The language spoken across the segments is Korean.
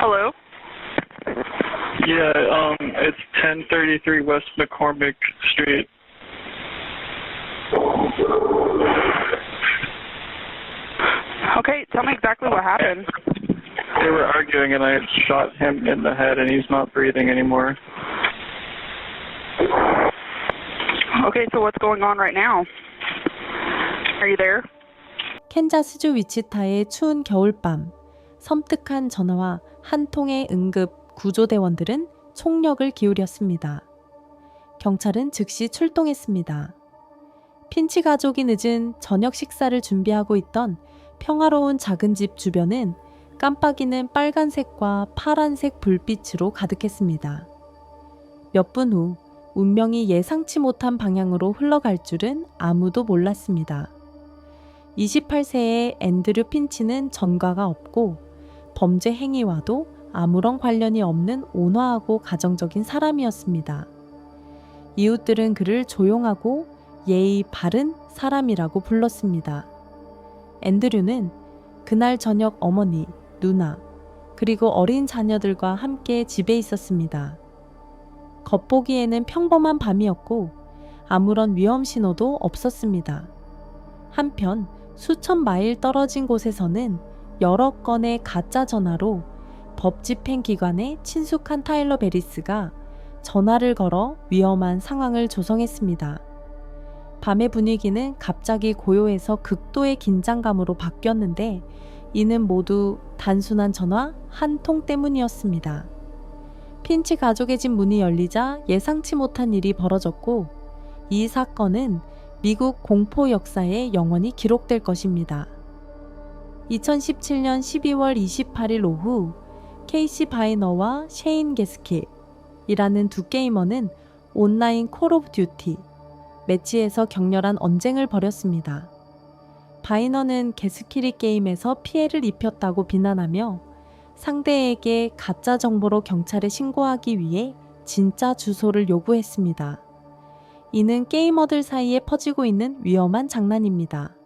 Hello? Yeah, it's 1033 West McCormick Street. Okay, tell me exactly what happened. They were arguing and I shot him in the head and he's not breathing anymore. Okay, so what's going on right now? Are you there? 캔자스주 위치타의 추운 겨울밤, 섬뜩한 전화와 한 통의 응급 구조대원들은 총력을 기울였습니다. 경찰은 즉시 출동했습니다. 핀치 가족이 늦은 저녁 식사를 준비하고 있던 평화로운 작은 집 주변은 깜빡이는 빨간색과 파란색 불빛으로 가득했습니다. 몇 분 후 운명이 예상치 못한 방향으로 흘러갈 줄은 아무도 몰랐습니다. 28세의 앤드류 핀치는 전과가 없고 범죄 행위와도 아무런 관련이 없는 온화하고 가정적인 사람이었습니다. 이웃들은 그를 조용하고 예의 바른 사람이라고 불렀습니다. 앤드류는 그날 저녁 어머니, 누나, 그리고 어린 자녀들과 함께 집에 있었습니다. 겉보기에는 평범한 밤이었고 아무런 위험 신호도 없었습니다. 한편 수천 마일 떨어진 곳에서는 여러 건의 가짜 전화로 법 집행 기관에 친숙한 타일러 베리스가 전화를 걸어 위험한 상황을 조성했습니다. 밤의 분위기는 갑자기 고요해서 극도의 긴장감으로 바뀌었는데 이는 모두 단순한 전화 한 통 때문이었습니다. 핀치 가족의 집 문이 열리자 예상치 못한 일이 벌어졌고 이 사건은 미국 공포 역사에 영원히 기록될 것입니다. 2017년 12월 28일 오후 케이시 바이너와 셰인 게스킬이라는 두 게이머는 온라인 콜 오브 듀티 매치에서 격렬한 언쟁을 벌였습니다. 바이너는 게스킬이 게임에서 피해를 입혔다고 비난하며 상대에게 가짜 정보로 경찰에 신고하기 위해 진짜 주소를 요구했습니다. 이는 게이머들 사이에 퍼지고 있는 위험한 장난입니다.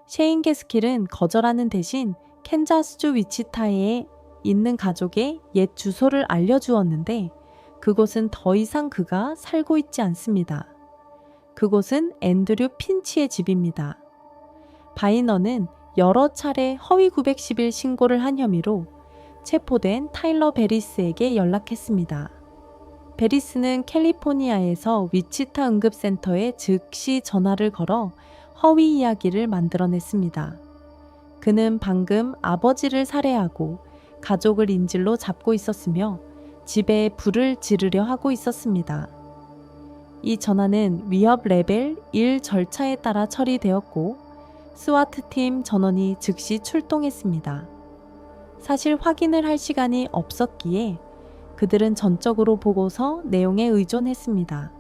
셰인 게스킬은 거절하는 대신 캔자스주 위치타에 있는 가족의 옛 주소를 알려주었는데 그곳은 더 이상 그가 살고 있지 않습니다. 그곳은 앤드류 핀치의 집입니다. 바이너는 여러 차례 허위 911 신고를 한 혐의로 체포된 타일러 베리스에게 연락했습니다. 베리스는 캘리포니아에서 위치타 응급센터에 즉시 전화를 걸어 허위 이야기를 만들어냈습니다. 그는 방금 아버지를 살해하고 가족을 인질로 잡고 있었으며 집에 불을 지르려 하고 있었습니다. 이 전화는 위협 레벨 1 절차에 따라 처리되었고 스와트팀 전원이 즉시 출동했습니다. 사실 확인을 할 시간이 없었기에 그들은 전적으로 보고서 내용에 의존했습니다.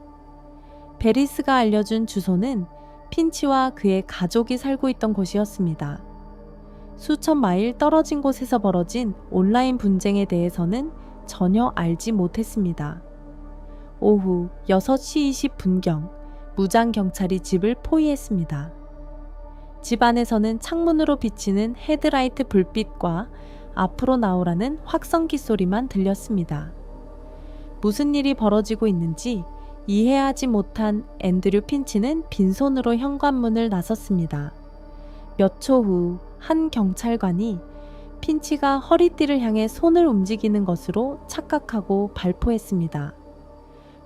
베리스가 알려준 주소는 핀치와 그의 가족이 살고 있던 곳이었습니다. 수천 마일 떨어진 곳에서 벌어진 온라인 분쟁에 대해서는 전혀 알지 못했습니다. 오후 6시 20분경 무장 경찰이 집을 포위했습니다. 집 안에서는 창문으로 비치는 헤드라이트 불빛과 앞으로 나오라는 확성기 소리만 들렸습니다. 무슨 일이 벌어지고 있는지 이해하지 못한 앤드류 핀치는 빈손으로 현관문을 나섰습니다. 몇 초 후 한 경찰관이 핀치가 허리띠를 향해 손을 움직이는 것으로 착각하고 발포했습니다.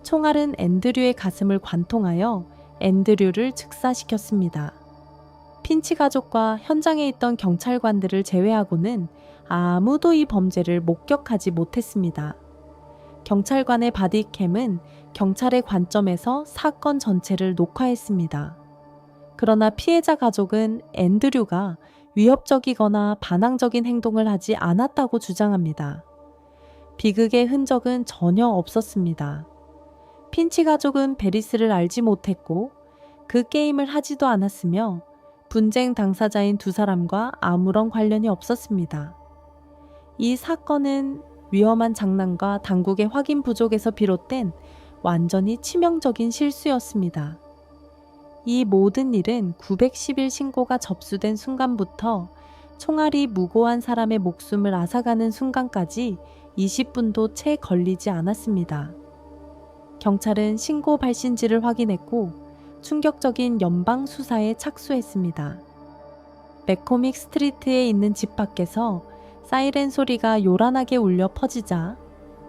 총알은 앤드류의 가슴을 관통하여 앤드류를 즉사시켰습니다. 핀치 가족과 현장에 있던 경찰관들을 제외하고는 아무도 이 범죄를 목격하지 못했습니다. 경찰관의 바디캠은 경찰의 관점에서 사건 전체를 녹화했습니다. 그러나 피해자 가족은 앤드류가 위협적이거나 반항적인 행동을 하지 않았다고 주장합니다. 비극의 흔적은 전혀 없었습니다. 핀치 가족은 베리스를 알지 못했고 그 게임을 하지도 않았으며 분쟁 당사자인 두 사람과 아무런 관련이 없었습니다. 이 사건은 위험한 장난과 당국의 확인 부족에서 비롯된 완전히 치명적인 실수였습니다. 이 모든 일은 911 신고가 접수된 순간부터 총알이 무고한 사람의 목숨을 앗아가는 순간까지 20분도 채 걸리지 않았습니다. 경찰은 신고 발신지를 확인했고 충격적인 연방 수사에 착수했습니다. 맥코믹 스트리트에 있는 집 밖에서 사이렌 소리가 요란하게 울려 퍼지자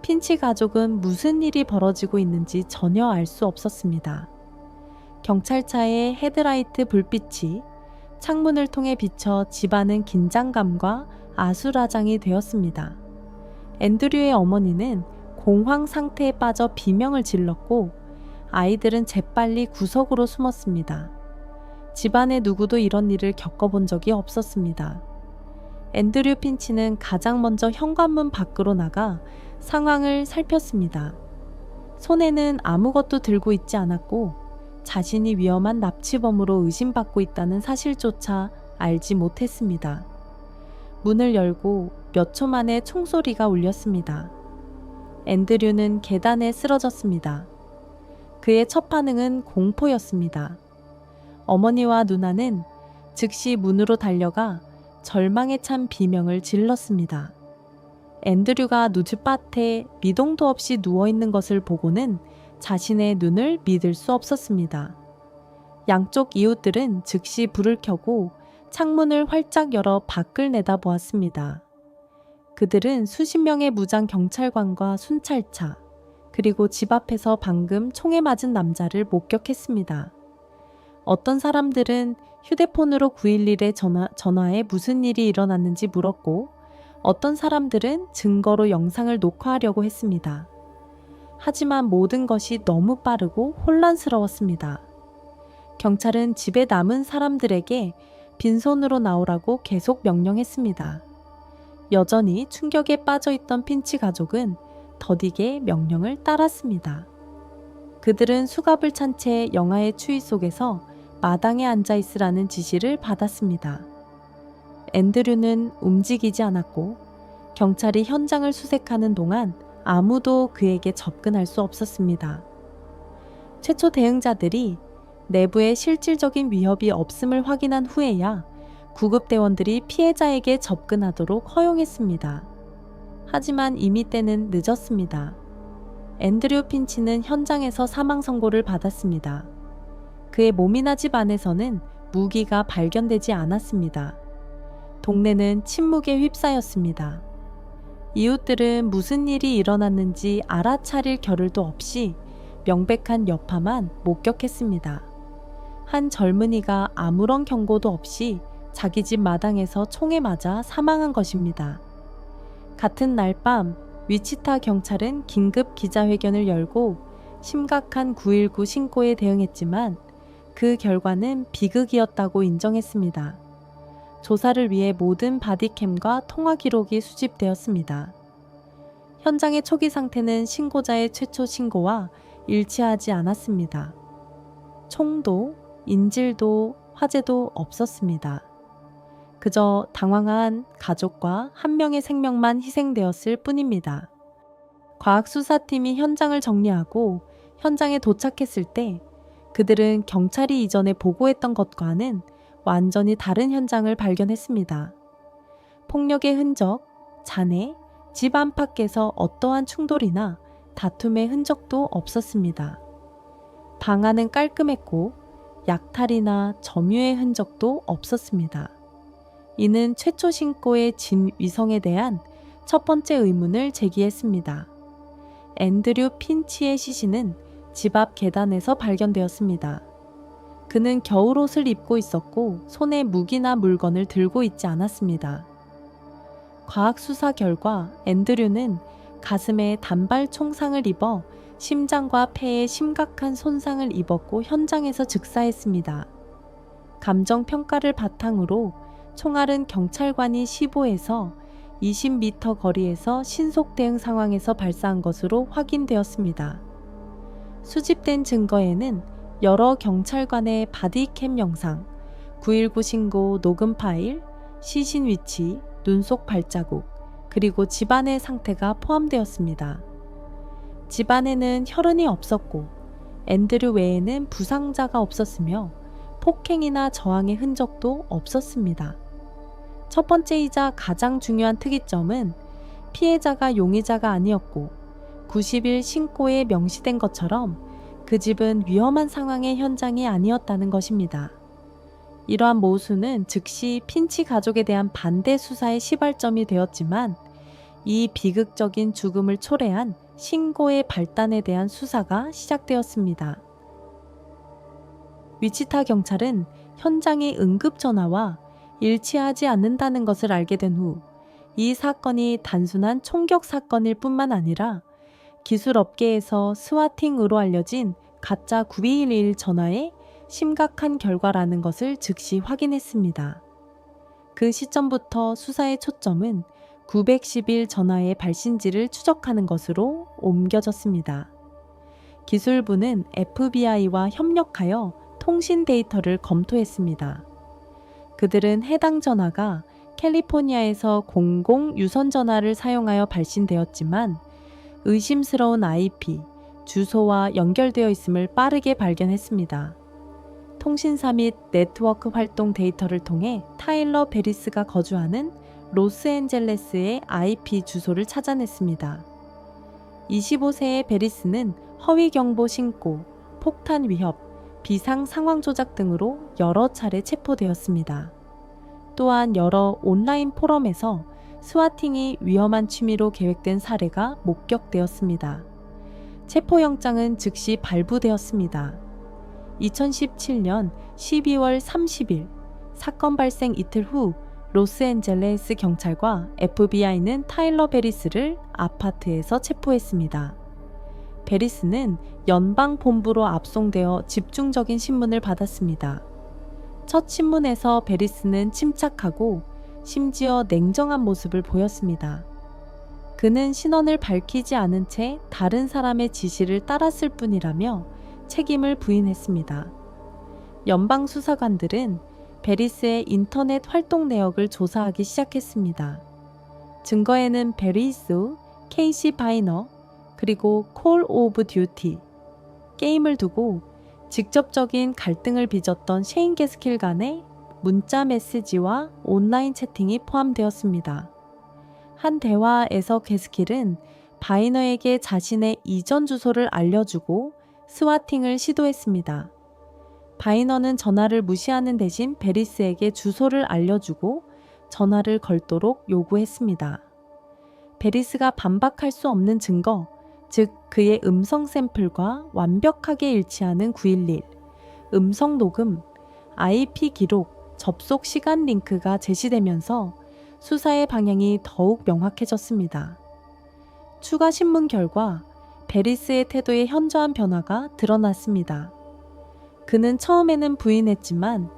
핀치 가족은 무슨 일이 벌어지고 있는지 전혀 알 수 없었습니다. 경찰차의 헤드라이트 불빛이 창문을 통해 비쳐 집안은 긴장감과 아수라장이 되었습니다. 앤드류의 어머니는 공황 상태에 빠져 비명을 질렀고 아이들은 재빨리 구석으로 숨었습니다. 집안의 누구도 이런 일을 겪어본 적이 없었습니다. 앤드류 핀치는 가장 먼저 현관문 밖으로 나가 상황을 살폈습니다. 손에는 아무것도 들고 있지 않았고 자신이 위험한 납치범으로 의심받고 있다는 사실조차 알지 못했습니다. 문을 열고 몇 초 만에 총소리가 울렸습니다. 앤드류는 계단에 쓰러졌습니다. 그의 첫 반응은 공포였습니다. 어머니와 누나는 즉시 문으로 달려가 절망에 찬 비명을 질렀습니다. 앤드류가 누즈밭에 미동도 없이 누워있는 것을 보고는 자신의 눈을 믿을 수 없었습니다. 양쪽 이웃들은 즉시 불을 켜고 창문을 활짝 열어 밖을 내다보았습니다. 그들은 수십 명의 무장 경찰관과 순찰차, 그리고 집 앞에서 방금 총에 맞은 남자를 목격했습니다. 어떤 사람들은 휴대폰으로 911에 전화해 무슨 일이 일어났는지 물었고 어떤 사람들은 증거로 영상을 녹화하려고 했습니다. 하지만 모든 것이 너무 빠르고 혼란스러웠습니다. 경찰은 집에 남은 사람들에게 빈손으로 나오라고 계속 명령했습니다. 여전히 충격에 빠져있던 핀치 가족은 더디게 명령을 따랐습니다. 그들은 수갑을 찬 채 영하의 추위 속에서 마당에 앉아 있으라는 지시를 받았습니다. 앤드류는 움직이지 않았고 경찰이 현장을 수색하는 동안 아무도 그에게 접근할 수 없었습니다. 최초 대응자들이 내부에 실질적인 위협이 없음을 확인한 후에야 구급대원들이 피해자에게 접근하도록 허용했습니다. 하지만 이미 때는 늦었습니다. 앤드류 핀치는 현장에서 사망 선고를 받았습니다. 그의 몸이나 집 안에서는 무기가 발견되지 않았습니다. 동네는 침묵에 휩싸였습니다. 이웃들은 무슨 일이 일어났는지 알아차릴 겨를도 없이 명백한 여파만 목격했습니다. 한 젊은이가 아무런 경고도 없이 자기 집 마당에서 총에 맞아 사망한 것입니다. 같은 날 밤 위치타 경찰은 긴급 기자회견을 열고 심각한 9.19 신고에 대응했지만 그 결과는 비극이었다고 인정했습니다. 조사를 위해 모든 바디캠과 통화 기록이 수집되었습니다. 현장의 초기 상태는 신고자의 최초 신고와 일치하지 않았습니다. 총도, 인질도, 화재도 없었습니다. 그저 당황한 가족과 한 명의 생명만 희생되었을 뿐입니다. 과학수사팀이 현장을 정리하고 현장에 도착했을 때 그들은 경찰이 이전에 보고했던 것과는 완전히 다른 현장을 발견했습니다. 폭력의 흔적, 잔해, 집 안팎에서 어떠한 충돌이나 다툼의 흔적도 없었습니다. 방 안은 깔끔했고 약탈이나 점유의 흔적도 없었습니다. 이는 최초 신고의 진위성에 대한 첫 번째 의문을 제기했습니다. 앤드류 핀치의 시신은 집 앞 계단에서 발견되었습니다. 그는 겨울옷을 입고 있었고 손에 무기나 물건을 들고 있지 않았습니다. 과학 수사 결과 앤드류는 가슴에 단발 총상을 입어 심장과 폐에 심각한 손상을 입었고 현장에서 즉사했습니다. 감정 평가를 바탕으로 총알은 경찰관이 15에서 20m 거리에서 신속 대응 상황에서 발사한 것으로 확인되었습니다. 수집된 증거에는 여러 경찰관의 바디캠 영상, 9.19 신고 녹음 파일, 시신 위치, 눈속 발자국, 그리고 집안의 상태가 포함되었습니다. 집안에는 혈흔이 없었고 앤드류 외에는 부상자가 없었으며 폭행이나 저항의 흔적도 없었습니다. 첫 번째이자 가장 중요한 특이점은 피해자가 용의자가 아니었고 90일 신고에 명시된 것처럼 그 집은 위험한 상황의 현장이 아니었다는 것입니다. 이러한 모순은 즉시 핀치 가족에 대한 반대 수사의 시발점이 되었지만 이 비극적인 죽음을 초래한 신고의 발단에 대한 수사가 시작되었습니다. 위치타 경찰은 현장의 응급 전화와 일치하지 않는다는 것을 알게 된 후 이 사건이 단순한 총격 사건일 뿐만 아니라 기술 업계에서 스와팅으로 알려진 가짜 9211 전화의 심각한 결과라는 것을 즉시 확인했습니다. 그 시점부터 수사의 초점은 911 전화의 발신지를 추적하는 것으로 옮겨졌습니다. 기술부는 FBI와 협력하여 통신 데이터를 검토했습니다. 그들은 해당 전화가 캘리포니아에서 공공 유선 전화를 사용하여 발신되었지만 의심스러운 IP, 주소와 연결되어 있음을 빠르게 발견했습니다. 통신사 및 네트워크 활동 데이터를 통해 타일러 베리스가 거주하는 로스앤젤레스의 IP 주소를 찾아냈습니다. 25세의 베리스는 허위 경보 신고, 폭탄 위협, 비상 상황 조작 등으로 여러 차례 체포되었습니다. 또한 여러 온라인 포럼에서 스와팅이 위험한 취미로 계획된 사례가 목격되었습니다. 체포영장은 즉시 발부되었습니다. 2017년 12월 30일 사건 발생 이틀 후 로스앤젤레스 경찰과 FBI는 타일러 베리스를 아파트에서 체포했습니다. 베리스는 연방본부로 압송되어 집중적인 신문을 받았습니다. 첫 신문에서 베리스는 침착하고 심지어 냉정한 모습을 보였습니다. 그는 신원을 밝히지 않은 채 다른 사람의 지시를 따랐을 뿐이라며 책임을 부인했습니다. 연방 수사관들은 베리스의 인터넷 활동 내역을 조사하기 시작했습니다. 증거에는 베리스, 케이시 바이너, 그리고 콜 오브 듀티, 게임을 두고 직접적인 갈등을 빚었던 셰인 게스킬 간의 문자 메시지와 온라인 채팅이 포함되었습니다. 한 대화에서 게스킬은 바이너에게 자신의 이전 주소를 알려주고 스와팅을 시도했습니다. 바이너는 전화를 무시하는 대신 베리스에게 주소를 알려주고 전화를 걸도록 요구했습니다. 베리스가 반박할 수 없는 증거, 즉 그의 음성 샘플과 완벽하게 일치하는 911, 음성 녹음, IP 기록, 접속 시간 링크가 제시되면서 수사의 방향이 더욱 명확해졌습니다. 추가 신문 결과 베리스의 태도에 현저한 변화가 드러났습니다. 그는 처음에는 부인했지만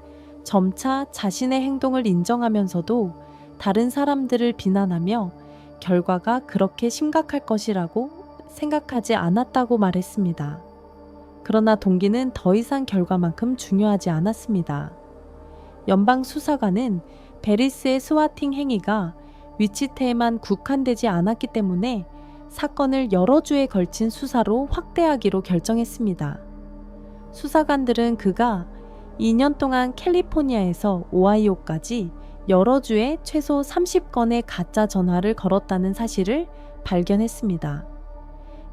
점차 자신의 행동을 인정하면서도 다른 사람들을 비난하며 결과가 그렇게 심각할 것이라고 생각하지 않았다고 말했습니다. 그러나 동기는 더 이상 결과만큼 중요하지 않았습니다. 연방 수사관은 베리스의 스와팅 행위가 위치테에만 국한되지 않았기 때문에 사건을 여러 주에 걸친 수사로 확대하기로 결정했습니다. 수사관들은 그가 2년 동안 캘리포니아에서 오하이오까지 여러 주에 최소 30건의 가짜 전화를 걸었다는 사실을 발견했습니다.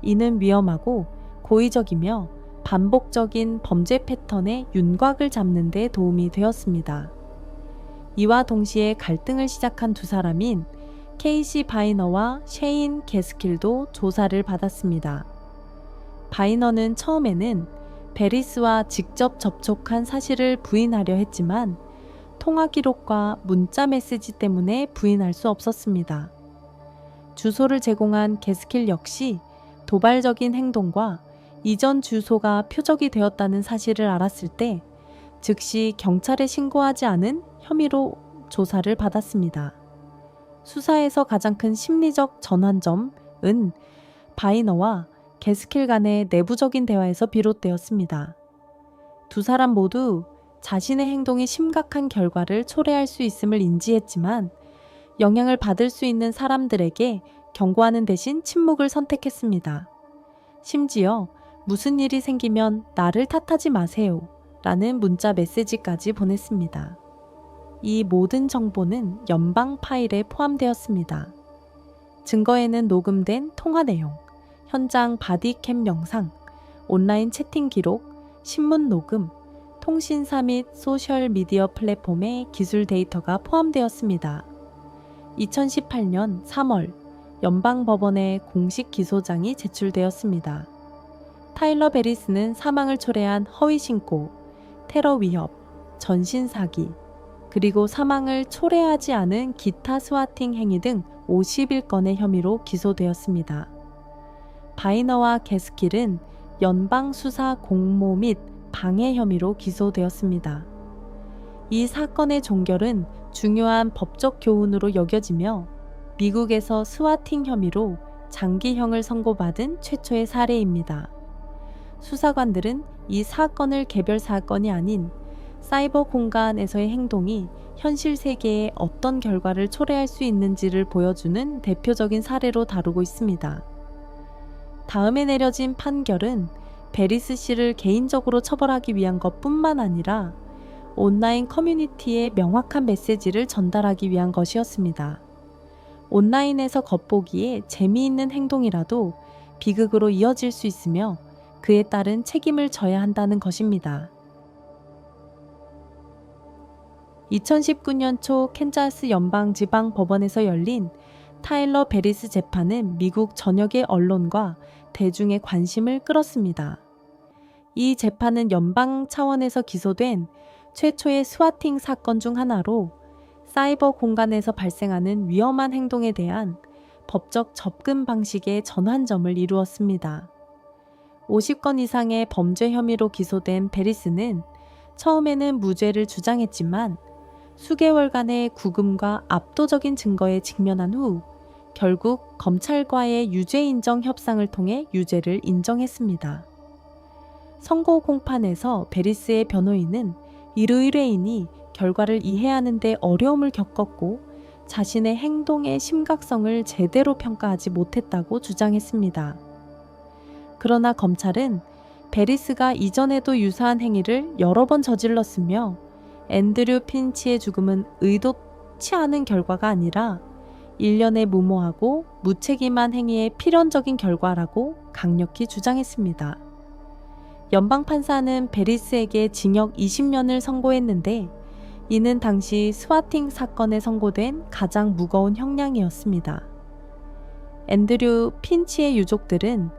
이는 위험하고 고의적이며 반복적인 범죄 패턴의 윤곽을 잡는 데 도움이 되었습니다. 이와 동시에 갈등을 시작한 두 사람인 케이시 바이너와 셰인 게스킬도 조사를 받았습니다. 바이너는 처음에는 베리스와 직접 접촉한 사실을 부인하려 했지만 통화 기록과 문자 메시지 때문에 부인할 수 없었습니다. 주소를 제공한 게스킬 역시 도발적인 행동과 이전 주소가 표적이 되었다는 사실을 알았을 때 즉시 경찰에 신고하지 않은 혐의로 조사를 받았습니다. 수사에서 가장 큰 심리적 전환점은 바이너와 게스킬 간의 내부적인 대화에서 비롯되었습니다. 두 사람 모두 자신의 행동이 심각한 결과를 초래할 수 있음을 인지했지만 영향을 받을 수 있는 사람들에게 경고하는 대신 침묵을 선택했습니다. 심지어 무슨 일이 생기면 나를 탓하지 마세요 라는 문자 메시지까지 보냈습니다. 이 모든 정보는 연방 파일에 포함되었습니다. 증거에는 녹음된 통화 내용, 현장 바디캠 영상, 온라인 채팅 기록, 신문 녹음, 통신사 및 소셜미디어 플랫폼의 기술 데이터가 포함되었습니다. 2018년 3월 연방법원에 공식 기소장이 제출되었습니다. 타일러 베리스는 사망을 초래한 허위 신고, 테러 위협, 전신 사기, 그리고 사망을 초래하지 않은 기타 스와팅 행위 등 51건의 혐의로 기소되었습니다. 바이너와 게스킬은 연방 수사 공모 및 방해 혐의로 기소되었습니다. 이 사건의 종결은 중요한 법적 교훈으로 여겨지며 미국에서 스와팅 혐의로 장기형을 선고받은 최초의 사례입니다. 수사관들은 이 사건을 개별 사건이 아닌 사이버 공간에서의 행동이 현실 세계에 어떤 결과를 초래할 수 있는지를 보여주는 대표적인 사례로 다루고 있습니다. 다음에 내려진 판결은 베리스 씨를 개인적으로 처벌하기 위한 것뿐만 아니라 온라인 커뮤니티에 명확한 메시지를 전달하기 위한 것이었습니다. 온라인에서 겉보기에 재미있는 행동이라도 비극으로 이어질 수 있으며 그에 따른 책임을 져야 한다는 것입니다. 2019년 초 캔자스 연방지방법원에서 열린 타일러 베리스 재판은 미국 전역의 언론과 대중의 관심을 끌었습니다. 이 재판은 연방 차원에서 기소된 최초의 스와팅 사건 중 하나로 사이버 공간에서 발생하는 위험한 행동에 대한 법적 접근 방식의 전환점을 이루었습니다. 50건 이상의 범죄 혐의로 기소된 베리스는 처음에는 무죄를 주장했지만 수개월간의 구금과 압도적인 증거에 직면한 후 결국 검찰과의 유죄 인정 협상을 통해 유죄를 인정했습니다. 선고 공판에서 베리스의 변호인은 이로 의뢰인이 결과를 이해하는 데 어려움을 겪었고 자신의 행동의 심각성을 제대로 평가하지 못했다고 주장했습니다. 그러나 검찰은 베리스가 이전에도 유사한 행위를 여러 번 저질렀으며 앤드류 핀치의 죽음은 의도치 않은 결과가 아니라 일련의 무모하고 무책임한 행위의 필연적인 결과라고 강력히 주장했습니다. 연방판사는 베리스에게 징역 20년을 선고했는데 이는 당시 스와팅 사건에 선고된 가장 무거운 형량이었습니다. 앤드류 핀치의 유족들은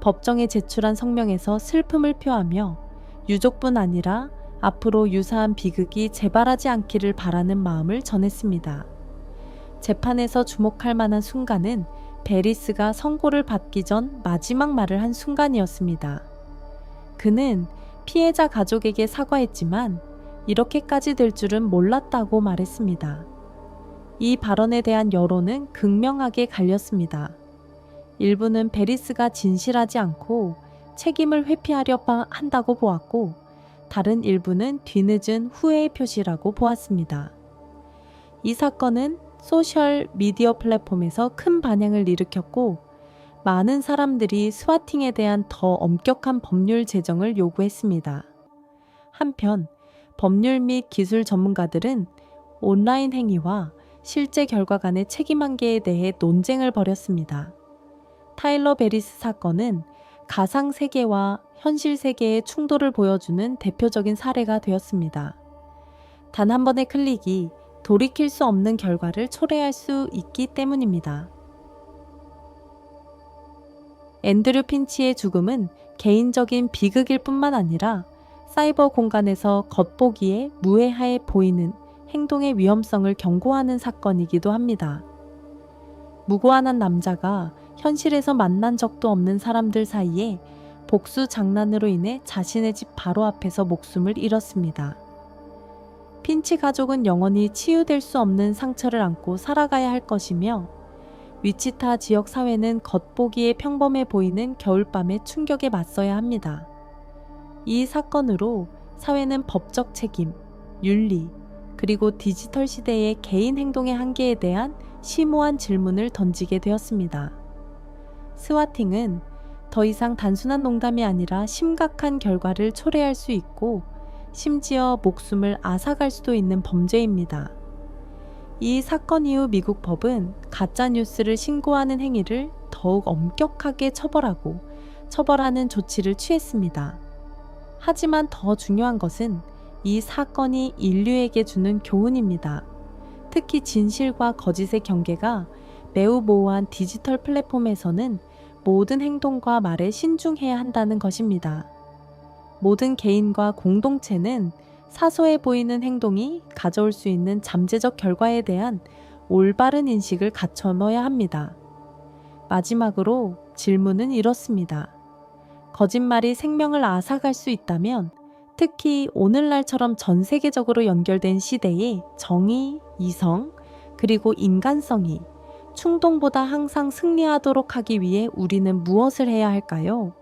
법정에 제출한 성명에서 슬픔을 표하며 유족뿐 아니라 앞으로 유사한 비극이 재발하지 않기를 바라는 마음을 전했습니다. 재판에서 주목할 만한 순간은 베리스가 선고를 받기 전 마지막 말을 한 순간이었습니다. 그는 피해자 가족에게 사과했지만 이렇게까지 될 줄은 몰랐다고 말했습니다. 이 발언에 대한 여론은 극명하게 갈렸습니다. 일부는 베리스가 진실하지 않고 책임을 회피하려 한다고 보았고 다른 일부는 뒤늦은 후회의 표시라고 보았습니다. 이 사건은 소셜 미디어 플랫폼에서 큰 반향을 일으켰고 많은 사람들이 스와팅에 대한 더 엄격한 법률 제정을 요구했습니다. 한편 법률 및 기술 전문가들은 온라인 행위와 실제 결과 간의 책임 한계에 대해 논쟁을 벌였습니다. 타일러 베리스 사건은 가상 세계와 현실 세계의 충돌을 보여주는 대표적인 사례가 되었습니다. 단 한 번의 클릭이 돌이킬 수 없는 결과를 초래할 수 있기 때문입니다. 앤드류 핀치의 죽음은 개인적인 비극일 뿐만 아니라 사이버 공간에서 겉보기에 무해해 보이는 행동의 위험성을 경고하는 사건이기도 합니다. 무고한 한 남자가 현실에서 만난 적도 없는 사람들 사이에 복수 장난으로 인해 자신의 집 바로 앞에서 목숨을 잃었습니다. 핀치 가족은 영원히 치유될 수 없는 상처를 안고 살아가야 할 것이며 위치타 지역 사회는 겉보기에 평범해 보이는 겨울밤의 충격에 맞서야 합니다. 이 사건으로 사회는 법적 책임, 윤리, 그리고 디지털 시대의 개인 행동의 한계에 대한 심오한 질문을 던지게 되었습니다. 스와팅은 더 이상 단순한 농담이 아니라 심각한 결과를 초래할 수 있고 심지어 목숨을 앗아갈 수도 있는 범죄입니다. 이 사건 이후 미국 법은 가짜뉴스를 신고하는 행위를 더욱 엄격하게 처벌하는 조치를 취했습니다. 하지만 더 중요한 것은 이 사건이 인류에게 주는 교훈입니다. 특히 진실과 거짓의 경계가 매우 모호한 디지털 플랫폼에서는 모든 행동과 말에 신중해야 한다는 것입니다. 모든 개인과 공동체는 사소해 보이는 행동이 가져올 수 있는 잠재적 결과에 대한 올바른 인식을 갖춰둬야 합니다. 마지막으로 질문은 이렇습니다. 거짓말이 생명을 앗아갈 수 있다면 특히 오늘날처럼 전 세계적으로 연결된 시대에 정의, 이성, 그리고 인간성이 충동보다 항상 승리하도록 하기 위해 우리는 무엇을 해야 할까요?